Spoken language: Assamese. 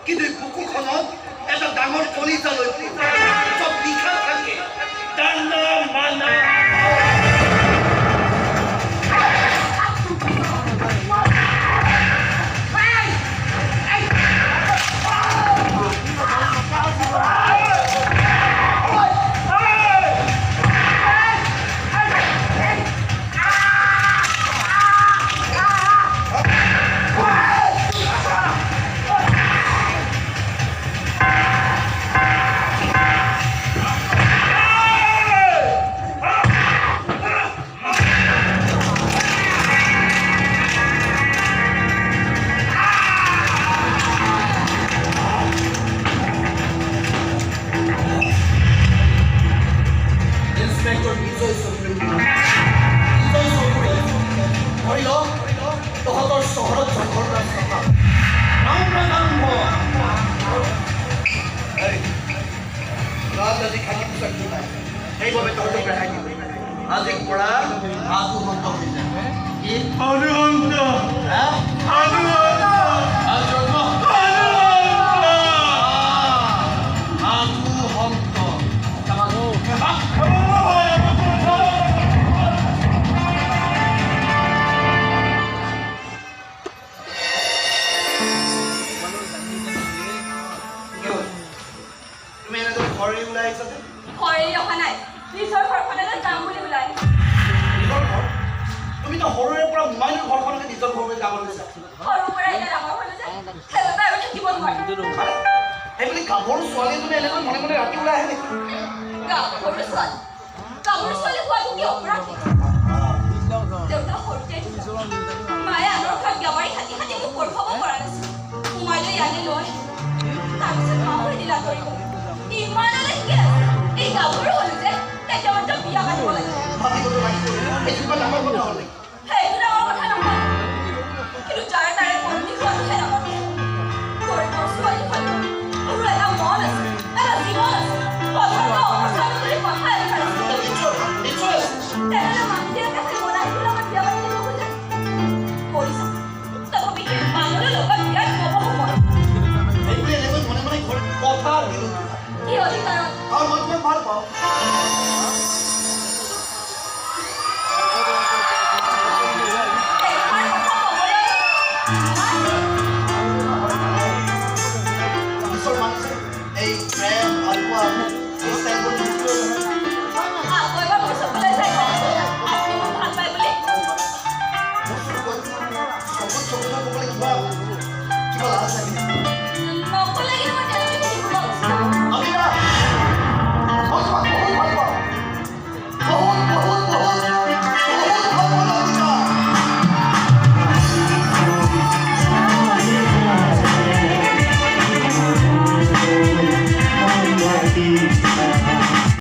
কিন্তু বুকুখনত এটা ডাঙৰ কলিতা লৈ চব লিখা থাকে দানা মানা আজিৰ পৰা আদুহন্ত হৈ যায় কি আদুহন্ত তুমি এনেকৈ ঘৰে ওলাই আহিছা যে ঘৰে অহা নাই নিজৰ ঘৰখনলৈ যাম বুলি ওলাই নিজৰ ঘৰ তুমি তো সৰুৰে পৰা মোমাইৰ ঘৰখনলৈ নিজৰ ঘৰলৈ যাব লৈছা সৰুৰ পৰা এতিয়া ডাঙৰ হ'লো যে সেইবাবে আৰু থাকিব নোৱাৰো সেইবুলি গাভৰু ছোৱালীজনী এনেকৈ মনে মনে ৰাতি ওলাই আহে নেকি গাভৰু ছোৱালী হোৱাটো কি অপৰাধ দেউতা সৰুতে মায়ে আনৰ ঘৰত গাবাৰী খাটি খাটি মোক পঢ়াব পৰা নাছিল মোমাইলৈ ইয়ালৈ লৈ তাৰপিছত মা হৈ দিলা কৰিব ইমানলৈ কি আছে এই গাভৰু হ'লো যে তেতিয়া মাত্ৰ বিয়া পাতিব লাগে সেইটো ডাঙৰ কথা হ'ল নেকি সেইটো ডাঙৰ কথা নহয় কিন্তু যাৰে তাৰে বন্দী হোৱাটোহে ডাঙৰ গৰিবৰ ছোৱালী হ'ল আৰু এটা মন আছে এটা জীৱন আছে পচন্দ অপচন্দ বুলি কথা এষাৰ আছে তেনেহ'লে মানুহে কাছে বনাই পেলাই আমাৰ বিয়া পাতিব খোজে কৰিছা তথাপি মানুহৰ লগত বিয়াত হ'ব সময় সেইবুলি এনেকৈ মনে মনে ঘৰত কথা দিলোঁ কি অধিকাৰত আৰু মই তোমাক ভাল পাওঁ